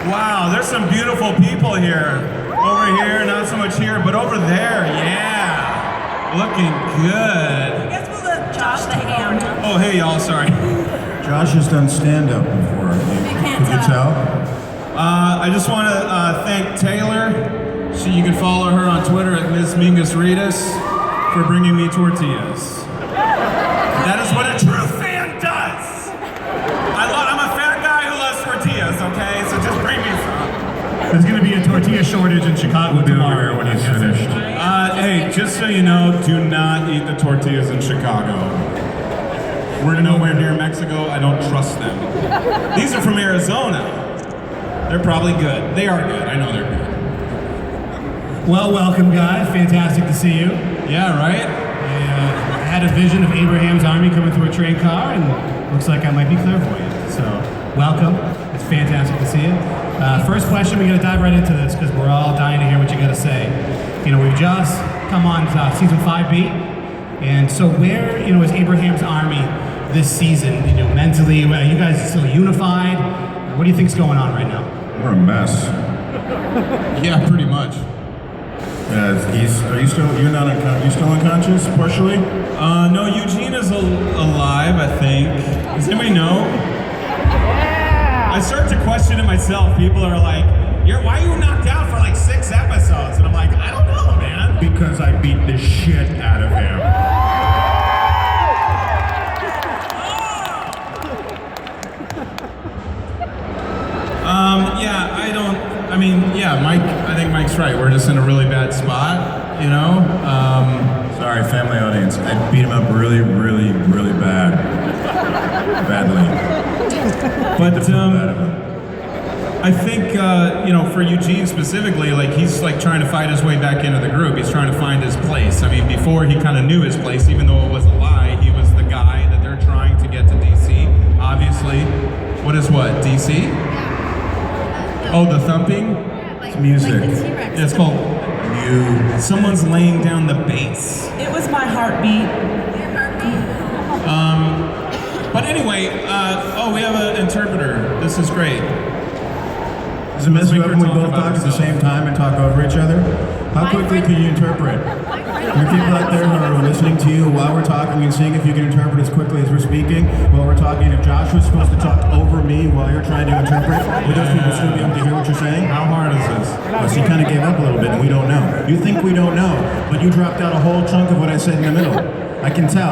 Wow, there's some beautiful people here. Over here, not so much here, but over there, yeah. Looking good. I guess we'll let Josh the ham. Oh, hey y'all, sorry. Josh has done stand-up before. Could you tell? I just want to thank Taylor. You can follow her on Twitter at Ms. Mingus Ritas for bringing me tortillas. That is what a true fan does. I'm a fat guy who loves tortillas, okay? So just bring me some. There's going to be a tortilla shortage in Chicago tomorrow when he's finished. Hey, just so you know, do not eat the tortillas in Chicago. We're nowhere near Mexico. I don't trust them. These are from Arizona. They're probably good. They are good. I know they're good. Well, welcome, guys. Fantastic to see you. Yeah, right? I had a vision of Abraham's army coming through a train car, and looks like I might be clairvoyant. So, welcome. It's fantastic to see you. First question, we got to dive right into this because we're all dying to hear what you got to say. You know, we've just come on season 5B, and so where, you know, is Abraham's army this season? You know, mentally, you guys still unified? What do you think's going on right now? We're a mess. Yeah, pretty much. Are you still? You're not. You still unconscious partially? No, Eugene is alive, I think. Does anybody know? Yeah. I start to question it myself. People are like, why are you knocked out for like 6 episodes? And I'm like, I don't know, man. Because I beat the shit out of him. I think Mike's right. We're just in a really bad spot, you know? Sorry, family audience. I beat him up really, really, really badly. But, I think, you know, for Eugene specifically, like, he's, like, trying to fight his way back into the group. He's trying to find his place. I mean, before he kind of knew his place, even though it was a lie, he was the guy that they're trying to get to DC, obviously. What is what, DC? Oh, the thumping? It's music. Yeah, it's called Someone's laying down the bass. It was my heartbeat. Your heartbeat. But anyway, we have an interpreter. This is great. Does it mess you up when we both talk at the same time and talk over each other? How quickly can you interpret? There are people out there who are listening to you while we're talking and seeing if you can interpret as quickly as we're speaking. While we're talking, if Josh was supposed to talk over me while you're trying to interpret, would those people still be able to hear what you're saying? How hard is this? Well, she kind of gave up a little bit and we don't know. You think we don't know, but you dropped out a whole chunk of what I said in the middle. I can tell.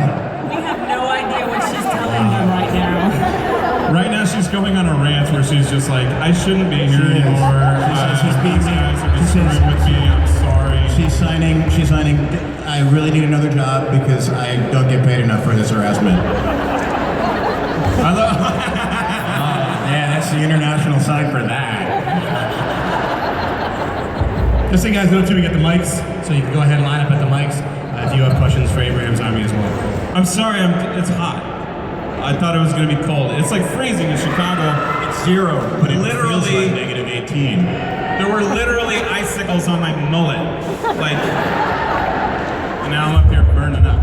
We have no idea what she's telling them right now. Right now she's going on a rant where she's just like, I shouldn't be here anymore. She's being guys have been screwing with me, I'm sorry. She's signing, I really need another job because I don't get paid enough for this harassment. Yeah, that's the international sign for that. Just so you guys know too, we got the mics, so you can go ahead and line up at the mics if you have questions for Abraham's army as well. I'm sorry, it's hot. I thought it was going to be cold. It's like freezing in Chicago. It's 0, but it literally feels like negative 18. There were literally icicles on my mullet. Like, and now I'm up here burning up.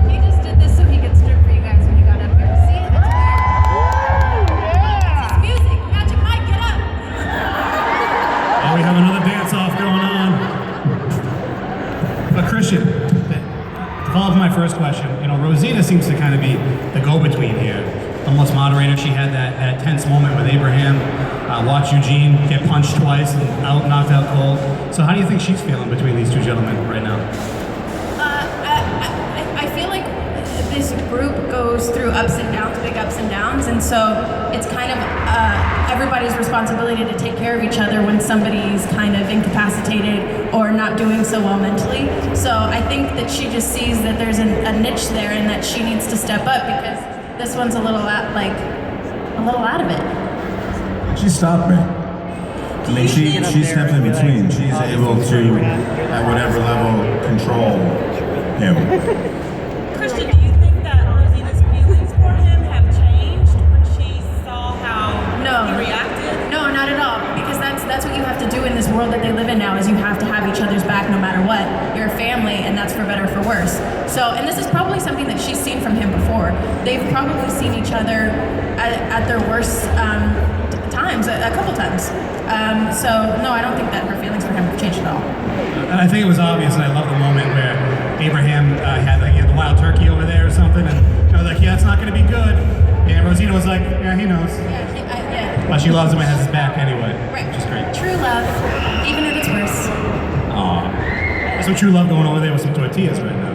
He just did this so he could strip for you guys when you got up here. See? That's it's music. Magic Mike, get up! Oh, we have another dance-off going on. But Christian, to follow up to my first question, you know, Rosetta seems to kind of be the go-between here. Almost moderator, she had that tense moment with Abraham. Watch Eugene get punched twice and knocked out cold. So how do you think she's feeling between these two gentlemen right now? I feel like this group goes through ups and downs, big ups and downs, and so it's kind of everybody's responsibility to take care of each other when somebody's kind of incapacitated or not doing so well mentally. So I think that she just sees that there's a niche there and that she needs to step up because this one's a little out of it. She stopped me. I mean, she steps in between. She's able to, at whatever level, control him. Christian, do you think that Rosita's feelings for him have changed when she saw how he reacted? No, not at all. Because that's what you have to do in this world that they live in now is you have to have each other's back no matter what. You're a family, and that's for better or for worse. So, and this is probably something that she's seen from him before. They've probably seen each other at their worst times. times, a couple times. So no, I don't think that her feelings for him have changed at all. And I think it was obvious, and I love the moment where Abraham had like, the wild turkey over there or something, and I was like, yeah, it's not going to be good. And Rosita was like, yeah, he knows. Yeah. Well, she loves him and has his back anyway, Right. which is great. True love, even at its worst. Aw. There's some true love going over there with some tortillas right now.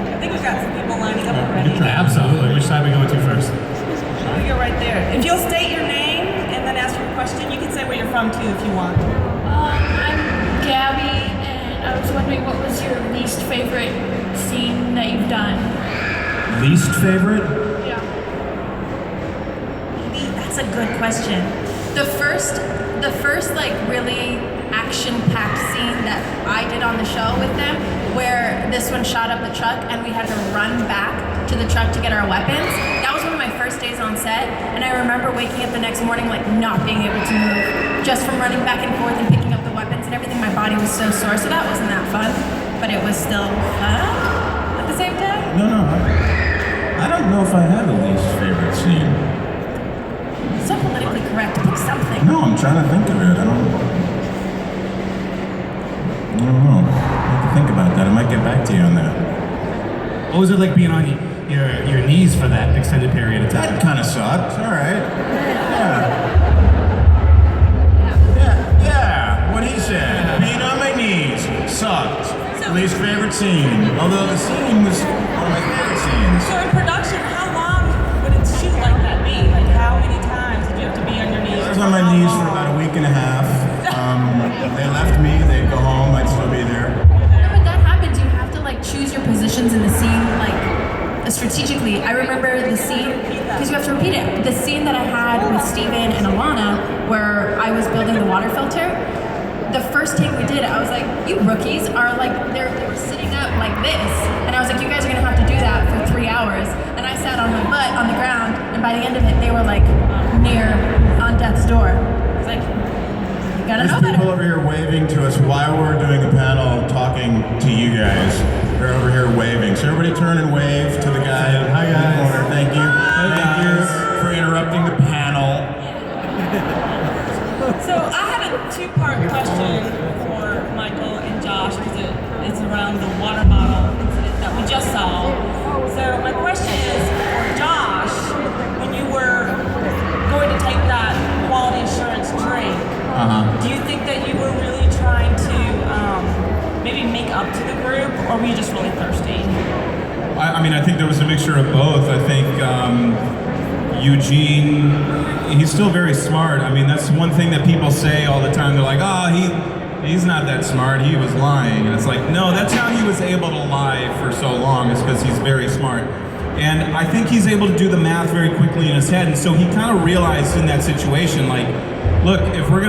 I think we've got some people lining up already. Absolutely. Which side are we going to first? We go right there. If you'll state your name and then ask your question, you can say where you're from too if you want. I'm Gabby, and I was wondering what was your least favorite scene that you've done? Least favorite? Yeah. That's a good question. The first like really action-packed scene that I did on the show with them, where this one shot up the truck and we had to run back to the truck to get our weapons. That was one of my first days on set, and I remember waking up the next morning like not being able to move, just from running back and forth and picking up the weapons and everything. My body was so sore, so that wasn't that fun, but it was still fun at the same time. No. I don't know if I have a least favorite scene. So politically correct. Pick something. No, I'm trying to think of it. I don't know. I have to think about that. I might get back to you on that. What was it like being on your knees for that extended period of time? That kind of sucked. All right. Yeah. What he said. Being on my knees sucked. Least favorite scene. Although the scene was one of my favorite scenes. So in production, how long would it shoot like that be? Like how many times did you have to be on your knees? I was on my knees for about a week and a half. They left me. They'd go home. I'd still be there. When that happens, you have to like choose your positions in the scene like strategically. I remember the scene, because you have to repeat it, the scene that I had with Steven and Alana where I was building the water filter. The first take we did, I was like, you rookies are like, they were sitting up like this. And I was like, you guys are gonna have to do that for 3 hours. And I sat on my butt on the ground, and by the end of it, they were like near on death's door. I was like, you gotta know There's people better. over here waving to us while we're doing a panel talking to you guys. They're over here waving. So everybody turn and wave to the guy. Hi, in the guys. corner. Thank you. Thank you for interrupting the panel. So I have a two-part question for Michael and Josh because it's around the water bottle incident that we just saw. So my question is for Josh, when you were going to take that quality assurance drink, do you think that you were really trying to maybe make up to the group, or were you just really thirsty? I mean, I think there was a mixture of both. I think Eugene, he's still very smart. I mean, that's one thing that people say all the time. They're like, he's not that smart. He was lying. And it's like, no, that's how he was able to lie for so long, is because he's very smart. And I think he's able to do the math very quickly in his head. And so he kind of realized in that situation, like, look, if we're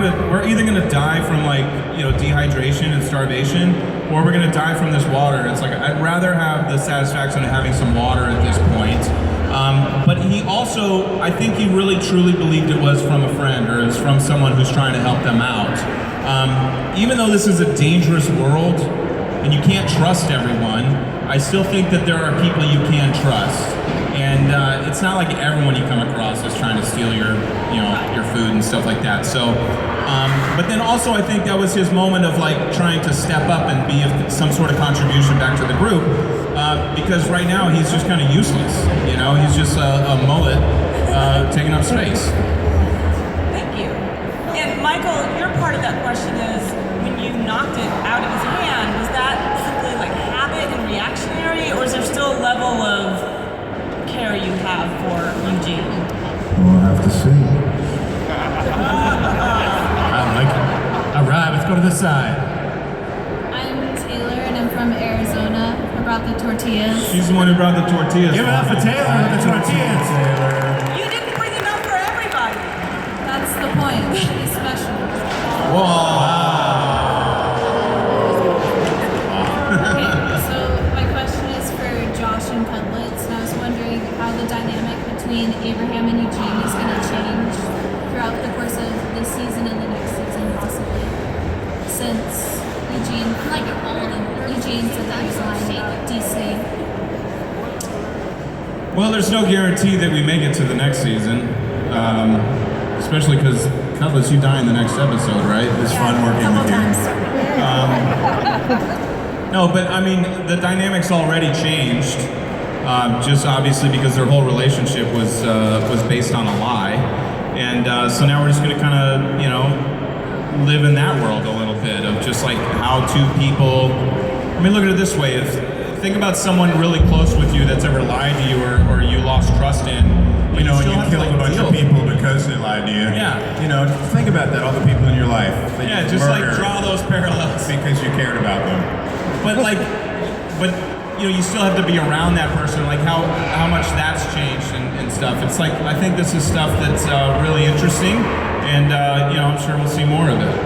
either gonna die from like, dehydration and starvation, or we're gonna die from this water. It's like, I'd rather have the satisfaction of having some water at this point. But he also, I think he really truly believed it was from a friend, or it's from someone who's trying to help them out. Even though this is a dangerous world, and you can't trust everyone, I still think that there are people you can trust. And it's not like everyone you come across is trying to steal your food and stuff like that. So, but then also I think that was his moment of like trying to step up and be some sort of contribution back to the group. Because right now he's just kind of useless. He's just a mullet taking up space. Thank you. And Michael, your part of that question is, when you knocked it out of his hand, was that simply like habit and reactionary, or is there still a level of care you have for Eugene? We'll have to see. I like it. All right, let's go to this side. I'm Taylor, and I'm from Arizona. I brought the tortillas. She's the one who brought the tortillas. Give it up for Taylor with the tortillas. You didn't bring enough for everybody. That's the point. It's special. Okay, so my question is for Josh and Cudlitz, and I was wondering how the dynamic between Abraham and Eugene is going to change throughout the course of this season and the next season, possibly. Since Eugene, like old, and Eugene's a nice DC. Well, there's no guarantee that we make it to the next season, especially because Cudlitz, you die in the next episode, right? It's fun working with you. No, but I mean, the dynamics already changed, just obviously because their whole relationship was based on a lie, and so now we're just going to kind of, you know, live in that world a little bit of just like how two people. I mean, look at it this way: think about someone really close with you that's ever lied to you or you lost trust in. You know, and still you have to, killed like, a bunch deal of with it. people because they lied to you. Yeah. You know, think about that, all the people in your life. that Yeah, you just like murdered draw those parallels. because you cared about them. But you know, you still have to be around that person. Like how much that's changed and stuff. It's like I think this is stuff that's really interesting, and you know, I'm sure we'll see more of it.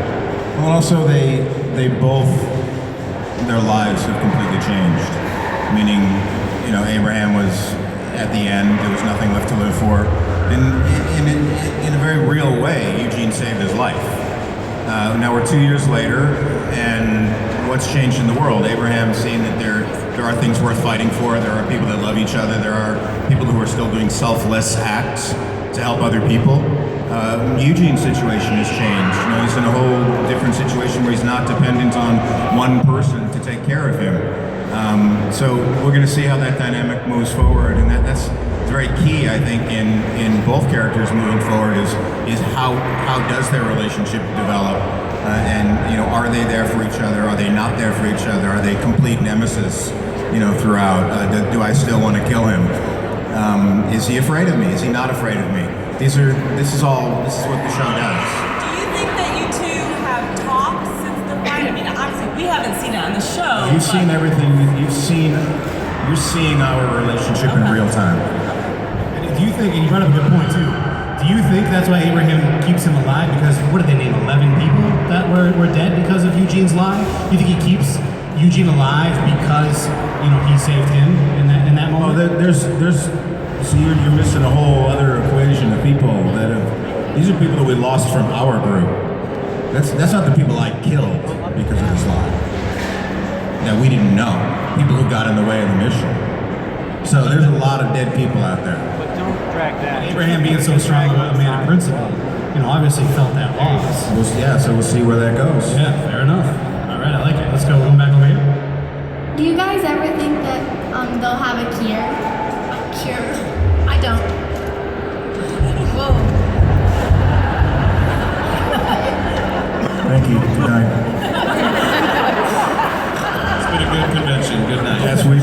Well, also they both, their lives have completely changed. Meaning, you know, Abraham was at the end, there was nothing left to live for. In a very real way, Eugene saved his life. Now we're 2 years later, and what's changed in the world? Abraham's seen that there are things worth fighting for. There are people that love each other. There are people who are still doing selfless acts to help other people. Eugene's situation has changed. You know, he's in a whole different situation where he's not dependent on one person to take care of him. So we're going to see how that dynamic moves forward, and that's very key, I think, in both characters moving forward. Is how does their relationship develop, and you know, are they there for each other? Are they not there for each other? Are they complete nemesis? You know, throughout. Do I still want to kill him? Is he afraid of me? Is he not afraid of me? This is what the show does. Do you think that you two have talked since the fight? I mean, obviously we haven't seen it on the show. You've but- seen everything. You're seeing our relationship in real time. And do you think, and you brought up a good point too, do you think that's why Abraham keeps him alive? Because what did they name, 11 people that were dead because of Eugene's lie? You think he keeps Eugene alive because, you know, he saved him in that Oh, moment? so you're missing a whole other equation of people that have. These are people that we lost from our group. That's not the people I killed because of this lie. That we didn't know. People who got in the way of the mission. So there's a lot of dead people out there. But don't drag that. Abraham being so strong a man of principle, you know, obviously felt that loss. So we'll see where that goes. Yeah, fair enough. All right, I like it. Let's go back over here. Do you guys ever think that they'll have a cure? A cure? I don't. Whoa. Thank you. Good night. It's been a good convention. Good night. Yes, we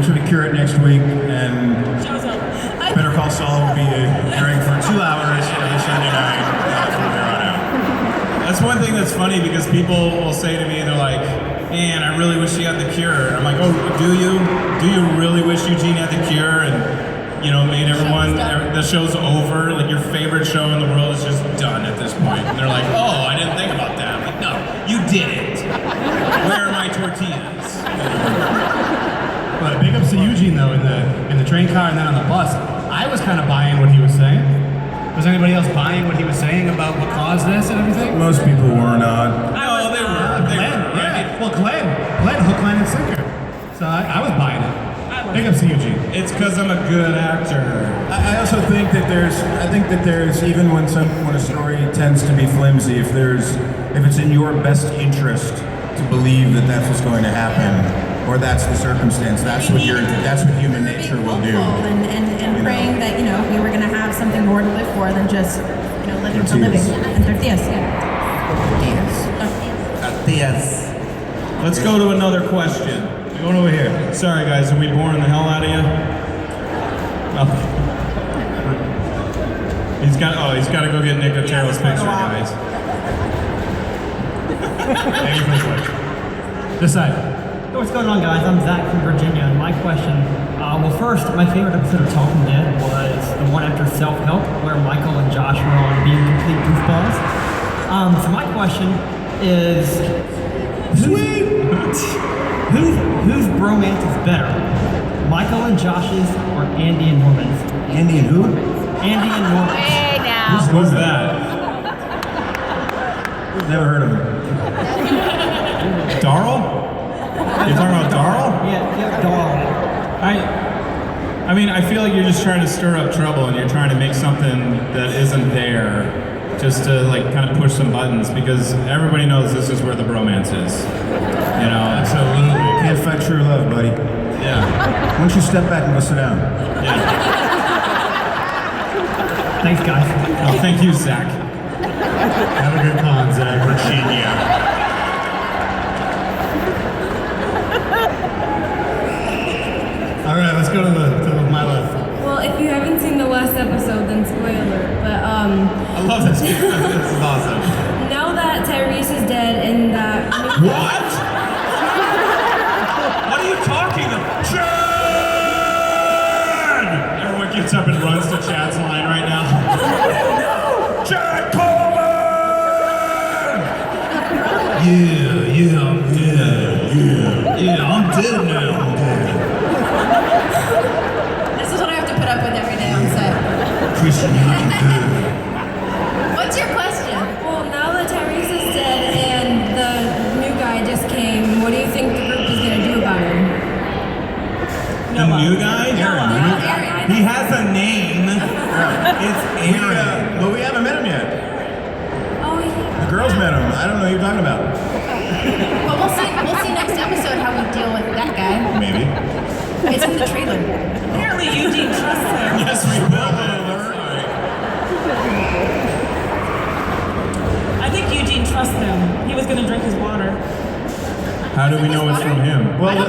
should cure it next week, and Show's over. Better Call Saul will be airing for 2 hours every Sunday night from there on out. That's one thing that's funny because people will say to me, they're like, man, I really wish he had the cure. I'm like, oh, do you? Do you really wish Eugene had the cure? And, you know, made everyone, the show's over. Like, your favorite show in the world is just done at this point. And they're like, oh, I didn't think about that. I'm like, no, you didn't. Where are my tortillas? But big ups to Eugene though in the train car and then on the bus. I was kind of buying what he was saying. Was anybody else buying what he was saying about what caused this and everything? Most people were not. No, they were. They Glenn, were, right? yeah. Well, Glenn, hook, line, and sinker. So I was buying it. Big ups to Eugene. It's because I'm a good actor. I also think that there's even when a story tends to be flimsy, if it's in your best interest to believe that that's what's going to happen, or that's the circumstance, that's what human nature will do. And You praying know. that, you know, we were going to have something more to live for than just, you know, living for living. Tortillas. And tortillas, yeah. Yes. Let's go to another question. Going over here. Sorry, guys, are we boring the hell out of you? Oh. He's got to go get Nick Otero's picture, guys. Thank you for the question. This side. Hey, what's going on, guys? I'm Zach from Virginia, and my question, well, first, my favorite episode of Talking Dead was the one after Self-Help, where Michael and Josh were on being complete goofballs. So my question is, whose bromance is better? Michael and Josh's or Andy and Norman's? Andy and who? Andy and Norman's. Hey now. Who's that? Never heard of him. Darryl? You're talking about Darryl? Yeah, Darl. I mean, I feel like you're just trying to stir up trouble and you're trying to make something that isn't there just to like kind of push some buttons because everybody knows this is where the bromance is. You know, absolutely. Can't fight true love, buddy. Yeah. Why don't you step back and go sit down? Yeah. Thanks, guys. Oh, thank you, Zach. Have a good con, Zach. Virginia. All right, let's go to my left. Well, if you haven't seen the last episode, then spoiler. But I love this. This is awesome. now that Tyrese is dead and that What? What are you talking about? Chad! Everyone gets up and runs to Chad's line right now. Chad Coleman! Yeah, I'm dead. Yeah, I'm dead now. I'm dead. this is what I have to put up with every day on set. Christian, I'm dead. What's your question? Well, now that Tyrese is dead and the new guy just came, what do you think the group is going to do about him? The new guy? Aaron. He has a name. It's Aaron. But we haven't met him yet. Oh, yeah. The girls met him. I don't know what you're talking about. Well, we'll see next episode how we deal with that guy. Maybe. It's in the trailer. Apparently Eugene trusts him. Yes, we will. I think Eugene trusts him. He was going to drink his water. How do we know it's from him? Well, We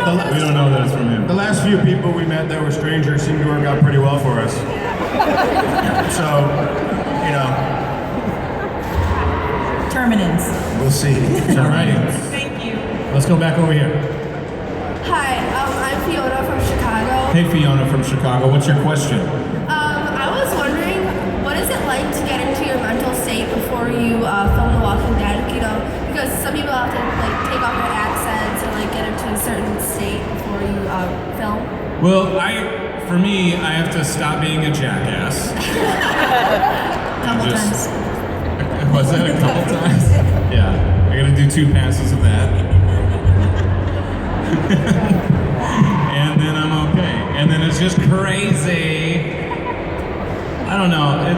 don't know that it's from him. the last few people we met that were strangers seemed to work out pretty well for us. So, you know, Terminans. we'll see. All right. Thank you. Let's go back over here. Hi, I'm Fiona from Chicago. Hey, Fiona from Chicago. What's your question? I was wondering, what is it like to get into your mental state before you film The Walking Dead? You know, because some people have to like take off their accents and like get into a certain state before you film. Well, for me, I have to stop being a jackass. Couple times. Was that a couple times? Yeah. I gotta do 2 passes of that. And then I'm okay. And then it's just crazy. I don't know. I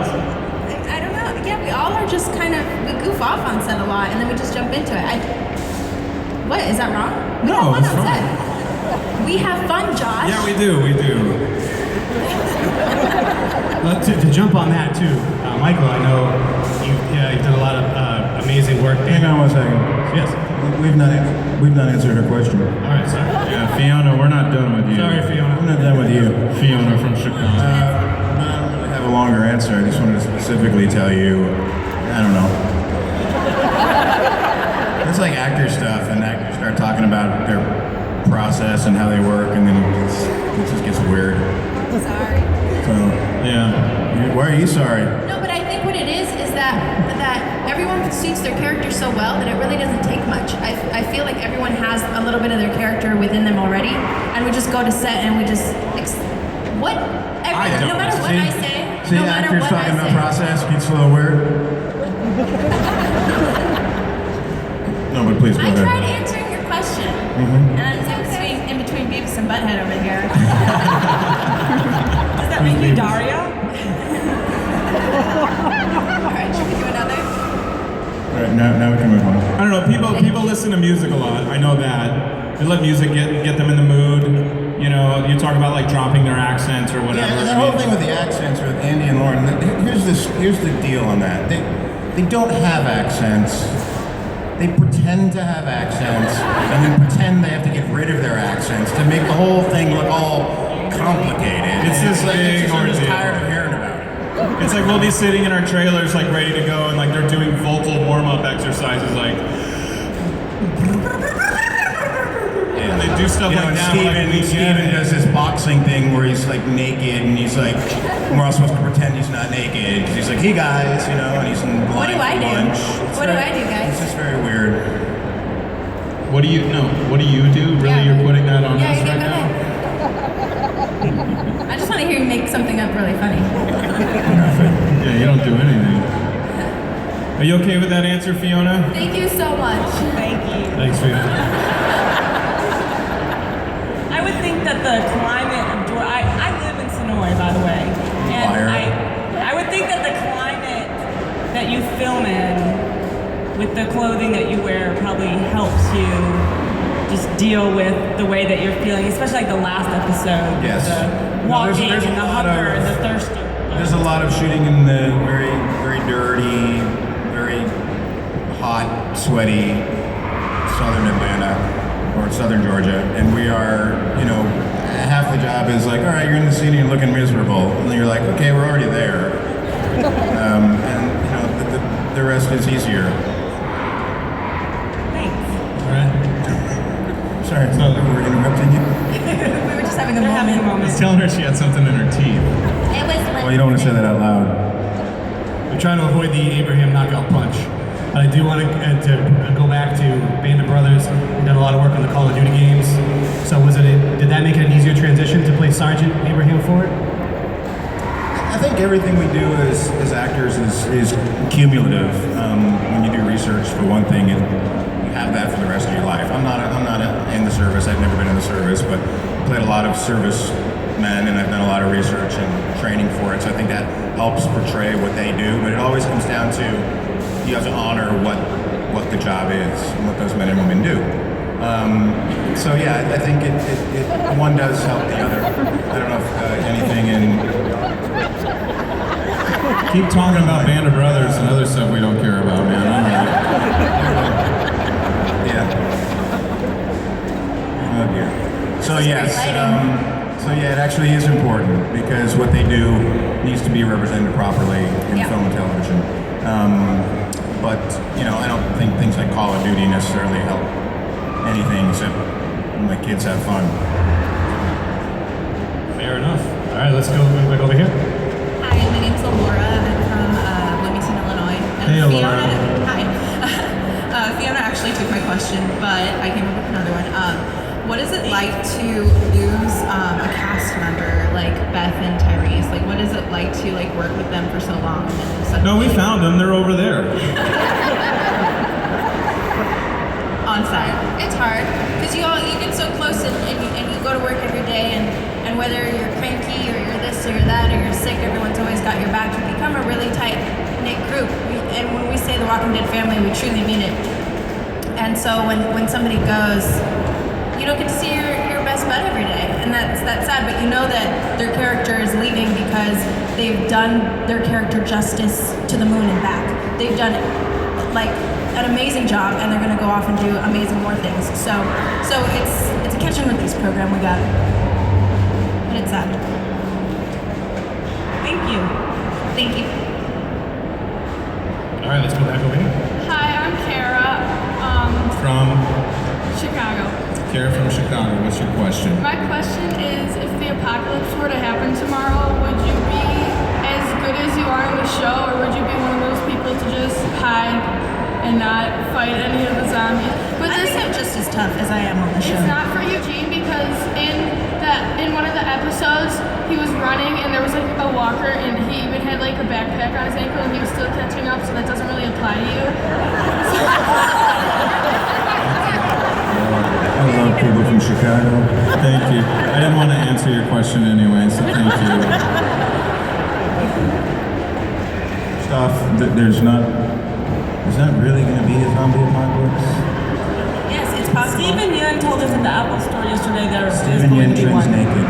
don't know. Yeah, we all are just kind of, we goof off on set a lot and then we just jump into it. What, is that wrong? We No, have it's fun on fine. set. We have fun, Josh. Yeah, we do. To jump on that too, Michael, I know you've done a lot of amazing work. Hang on 1 second. Yes. We've not answered her question. All right, sorry. Yeah, Fiona, we're not done with you. Sorry, Fiona. I'm not done with you. Fiona from Chicago. I don't really have a longer answer. I just wanted to specifically tell you, I don't know. It's like actor stuff, and actors start talking about their process and how they work, and then it just gets weird. Sorry. So, Yeah. why are you sorry? No, but I think what it is that everyone suits their character so well that it really doesn't take much. I feel like everyone has a little bit of their character within them already, and we just go to set and we just no matter what I say, See, no matter actors what talking I about say. process gets a little weird. No, but please go I ahead. tried answering your question, and I'm in between Beavis and Butthead over here. Does that make you Daria? All right, should we do another? All right, now we can move on. I don't know. People listen to music a lot. I know that. They let music get them in the mood. You know, you talk about like dropping their accents or whatever. Yeah, the whole thing with the accents with Andy and Lauren. Here's the deal on that. They don't have accents. They pretend to have accents and then pretend they have to get rid of their accents to make the whole thing look all complicated. It's this big I'm just ordeal. tired of hearing about it. It's like we'll be sitting in our trailers, like ready to go, and like they're doing vocal warm-up exercises, like. And they do stuff like that. Steven does this boxing thing where he's like naked and he's like, we're all supposed to pretend he's not naked. He's like, hey guys, you know, and he's in line What do I for do? lunch. What do I do, guys? It's just very weird. What do you do? Really, Yeah. you're putting that on Yeah, us you right go now? ahead. I just want to hear you make something up really funny. Yeah, you don't do anything. Are you okay with that answer, Fiona? Thank you so much. Thank you. Thanks, Fiona. I would think that the climate of Georgia, I live in sorry, by the way. And Liar. I would think that the climate that you film in, with the clothing that you wear, probably helps you just deal with the way that you're feeling, especially like the last episode. Yes. The No, walking there's a and the lot hunger of- and the thirsty. There's a lot of shooting in the very, very dirty, very hot, sweaty southern Atlanta or southern Georgia, and we are, half the job is like, all right, you're in the city and looking miserable, and then you're like, okay, we're already there, and the rest is easier. Thanks. All right. Sorry, it's not that we're interrupting you. We were just having a They're having a I moment. was telling her she had something in her teeth. It was Well, you don't want to say that out loud. We're trying to avoid the Abraham knockout punch. But I do want to go back to Band of Brothers. We've done a lot of work on the Call of Duty games. So did that make it an easier transition to play Sergeant Abraham Ford? I think everything we do as actors is cumulative. When you do research for one thing, you have that for the rest of your life. I'm not in the service. I've never been in the service, but played a lot of service men, and I've done a lot of research and training for it. So I think that helps portray what they do. But it always comes down to you have to honor what the job is and what those men and women do. So yeah, I think it one does help the other. I don't know if anything in. Keep talking about Band of Brothers and other stuff we don't care about, man. Yeah. Oh dear. So yes. So yeah, it actually is important because what they do needs to be represented properly in film and television. But I don't think things like Call of Duty necessarily help anything except my kids have fun. Fair enough. All right, let's go back over here. Hi, my name's Laura. I'm from Bloomington, Illinois. And Hey, Fiona, Laura. hi. Fiona actually took my question, but I came up with another one. What is it like to lose a cast member like Beth and Tyrese? Like, what is it like to work with them for so long? And then suddenly, No, we found them. They're over there. on set. It's hard because you get so close and you go to work every day and whether you're cranky or you're this or you're that or you're sick, everyone's always got your back. You become a really tight knit group. And when we say the Walking Dead family, we truly mean it. And so when somebody goes, you don't get to see your best bud every day, and that's sad. But you know that their character is leaving because they've done their character justice to the moon and back. They've done an amazing job, and they're going to go off and do amazing more things. So it's a catch and release program we got, and it's sad. Thank you. Thank you. All right, let's go back over here. Hi, I'm Kara, From Chicago. Kara from Chicago. What's your question? My question is, if the apocalypse were to happen tomorrow, would you be as good as you are in the show, or would you be one of those people to just hide and not fight any of the zombies? But I this, think I'm just as tough as I am on the show. it's not for Eugene, because in one of the episodes, he was running and there was a walker, and he even had a backpack on his ankle, and he was still catching up, so that doesn't really apply to you. I love people from Chicago. Thank you. I didn't want to answer your question anyway, so thank you. Stuff that there's not really going to be a zombie apocalypse. Yes, it's possible. Stephen Yun told us at the Apple store yesterday there is Stephen going Yen to be trims one. naked.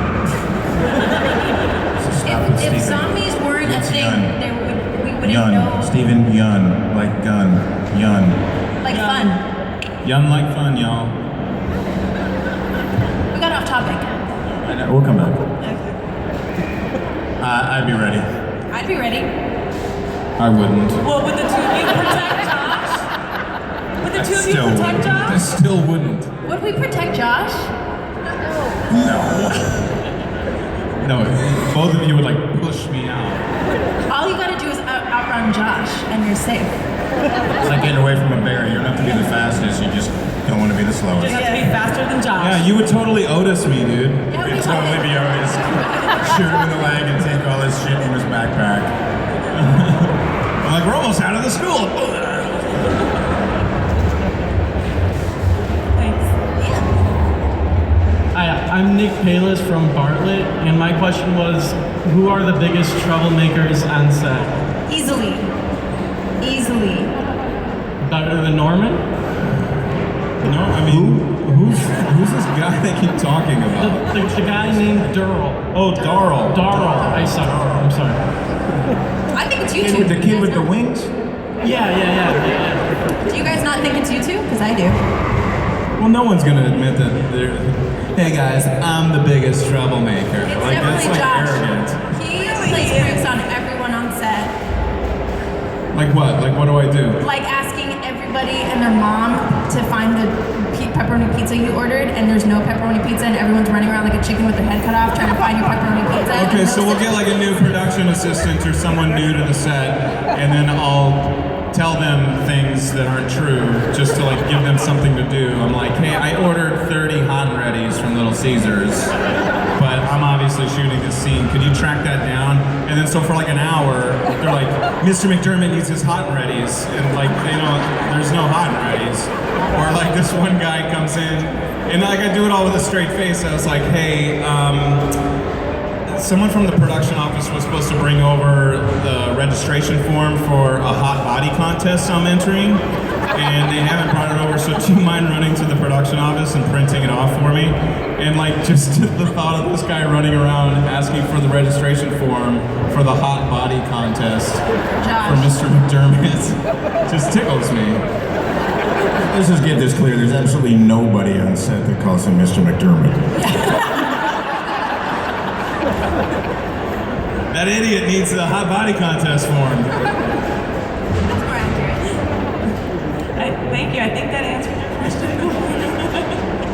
So stop with If Stephen. zombies weren't a It's thing, Yun. we wouldn't Yun. know. Stephen Yun, like gun. Yun. Like fun. Young like fun, y'all. We got off topic. We'll come back. I'd be ready. I'd be ready. I wouldn't. Well, would the two of you protect Josh? Would the two of you protect I Josh? still wouldn't. Would we protect Josh? No, both of you would push me out. All you gotta do is outrun Josh, and you're safe. It's like getting away from a bear. You don't have to be the fastest. You just don't want to be the slowest. You have to be faster than Josh. Yeah, you would totally Otis me, dude. Yeah, we It'd totally be always shoot him in the leg and take all his shit from his backpack. I'm like, we're almost out of the school. Thanks. Hi, I'm Nick Palis from Bartlett, and my question was, who are the biggest troublemakers on set? Easily. Better than Norman? No, I mean, who's this guy they keep talking about? The guy named Durrell. Oh, Darrell. I suck. I'm sorry. I think it's you Kid two. with the kid with the wings? Yeah. Do you guys not think it's you two? Because I do. Well, no one's gonna admit that they're. Hey guys, I'm the biggest troublemaker. It's Like that's definitely like Josh. arrogant. He plays pranks on everyone on set. Like what? Like what do I do? Like asking everybody and their mom to find the pepperoni pizza you ordered, and there's no pepperoni pizza, and everyone's running around like a chicken with their head cut off trying to find your pepperoni pizza. Okay, so we'll get like a new production assistant or someone new to the set, and then I'll tell them things that aren't true just to like give them something to do. I'm like, hey, I ordered 30 hot and readies from Little Caesars, but I'm obviously shooting this scene. Could you track that down? And then so for like an hour, they're like, Mr. McDermitt needs his hot and readies, and like they don't, there's no hot and readies. Or like this one guy comes in, and like I do it all with a straight face. I was like, hey, someone from the production office was supposed to bring over the registration form for a hot body contest I'm entering, and they haven't brought it over, so do you mind running to the production office and printing it off for me? And like just the thought of this guy running around asking for the registration form for the hot body contest for Mr. McDermitt just tickles me. Let's just get this clear. There's absolutely nobody on set that calls him Mr. McDermitt. That idiot needs the hot body contest form. That's more accurate. Thank you. I think that answered your